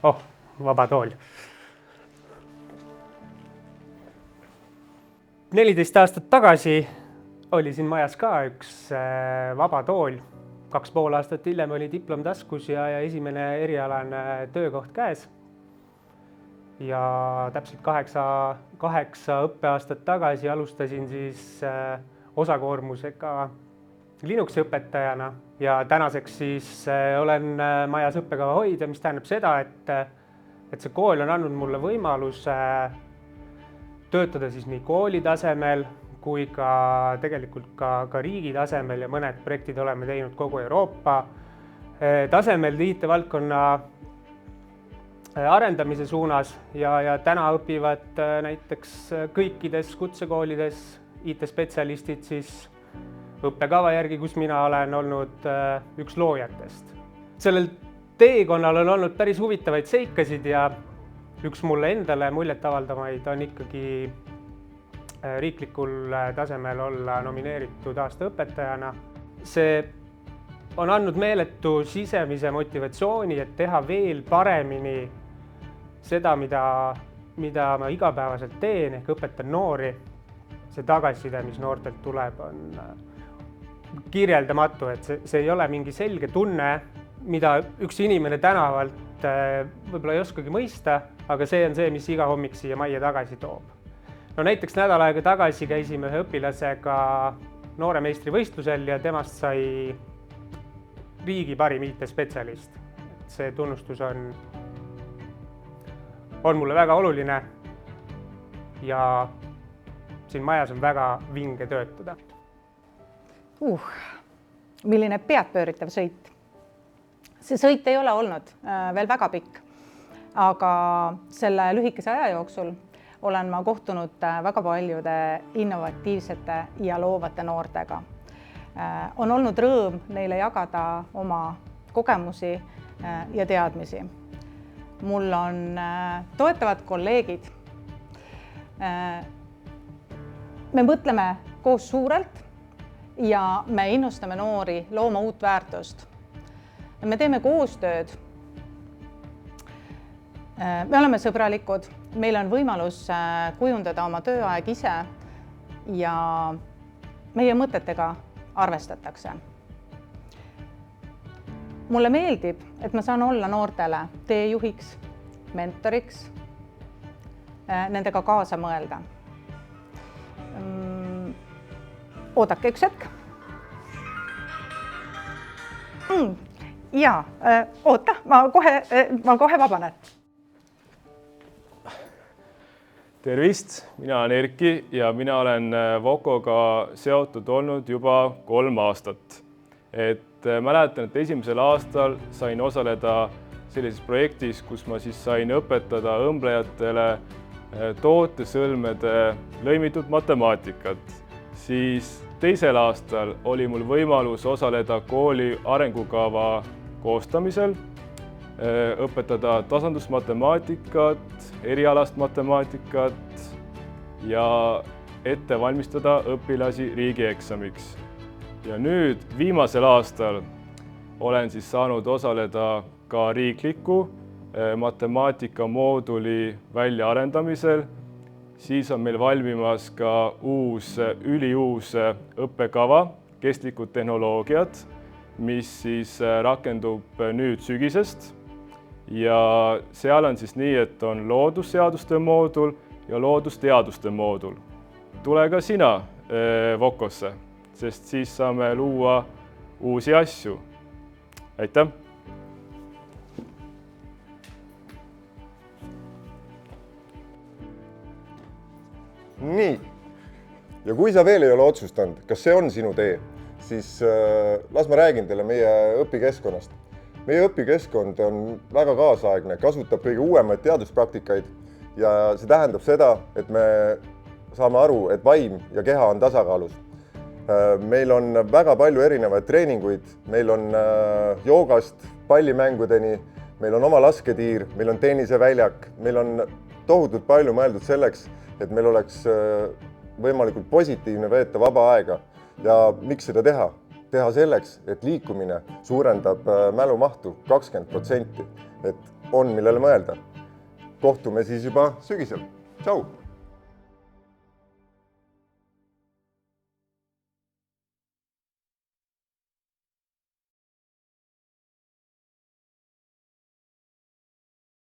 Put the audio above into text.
Oh, vaba tool. 14 aastat tagasi oli siin majas ka üks vaba tool. 2,5 aastat hiljem oli diplom taskus ja esimene erialane töökoht käes. Ja täpselt 8 õppeaastat tagasi alustasin siis osakoormusega Linuxi õpetajana ja tänaseks siis olen majas õppekava hoidja, mis tähendab seda, et see kool on andnud mulle võimaluse töötada siis nii kooli tasemel kui ka tegelikult ka riigi tasemel ja mõned projektid oleme teinud kogu Euroopa tasemel IT-valdkonna arendamise suunas ja täna õpivad näiteks kõikides kutsekoolides IT-spetsialistid siis õppekava järgi, kus mina olen olnud üks loojatest. Sellel teekonnal on olnud päris huvitavaid seikasid ja üks mulle endale muljet avaldamaid on ikkagi riiklikul tasemel olla nomineeritud aasta õpetajana. See on andnud meeletu sisemise motivatsiooni, et teha veel paremini seda, mida ma igapäevaselt teen, ehk õpetan noori. See tagasiside, mis noortelt tuleb, on kirjeldamatu, et see ei ole mingi selge tunne, mida üks inimene tänavalt võib-olla ei oskagi mõista, aga see on see, mis iga hommik siia majja tagasi toob. No näiteks nädal aega tagasi käisime ühe õpilasega nooremeistrivõistlusel ja temast sai riigi parim IT-spetsialist. See tunnustus on mulle väga oluline ja siin majas on väga vinge töötada. Milline peadpööritav sõit. See sõit ei ole olnud veel väga pikk, aga selle lühikese aja jooksul olen ma kohtunud väga paljude innovatiivsete ja loovate noortega. On olnud rõõm neile jagada oma kogemusi ja teadmisi. Mul on toetavad kolleegid. Me mõtleme koos suurelt ja me innustame noori looma uut väärtust. Me teeme koostööd. Me oleme sõbralikud, meil on võimalus kujundada oma tööaeg ise ja meie mõtetega arvestatakse. Mulle meeldib, et ma saan olla noortele teejuhiks, mentoriks, nendega kaasa mõelda. Oodake üks hetk. Jaa, oota, ma kohe vabanen. Tervist, mina olen Erki ja mina olen Vokoga seotud olnud juba 3 aastat. Mäletan, et esimesel aastal sain osaleda sellises projektis, kus ma siis sain õpetada õmblejatele tootesõlmede lõimitud matemaatikat. Siis teisel aastal oli mul võimalus osaleda kooli arengukava koostamisel, õpetada tasandusmatemaatikat, erialast matemaatikat ja ette valmistada õpilasi riigieksamiks. Ja nüüd viimasel aastal olen siis saanud osaleda ka riikliku matemaatikamooduli väljaarendamisel. Siis on meil valmimas ka üliuus õppekava, kestlikud tehnoloogiad, mis siis rakendub nüüd sügisest. Ja seal on siis nii, et on loodusseaduste moodul ja loodusteaduste moodul. Tule ka sina Vokosse, sest siis saame luua uusi asju. Aitäh! Nii, ja kui sa veel ei ole otsustanud, kas see on sinu tee, siis las ma räägin teile meie õpikeskkonnast. Meie õpikeskkond on väga kaasaegne, kasutab kõige uuemaid teaduspraktikaid ja see tähendab seda, et me saame aru, et vaim ja keha on tasakaalus. Meil on väga palju erinevaid treeninguid, meil on joogast pallimängudeni, meil on oma lasketiir, meil on tenniseväljak, meil on tohutult palju mõeldud selleks, et meil oleks võimalikult positiivne veeta vaba aega. Ja miks seda teha? Teha selleks, et liikumine suurendab mälumahtu 20%. Et on, millele mõelda. Kohtume siis juba sügisel. Tšau!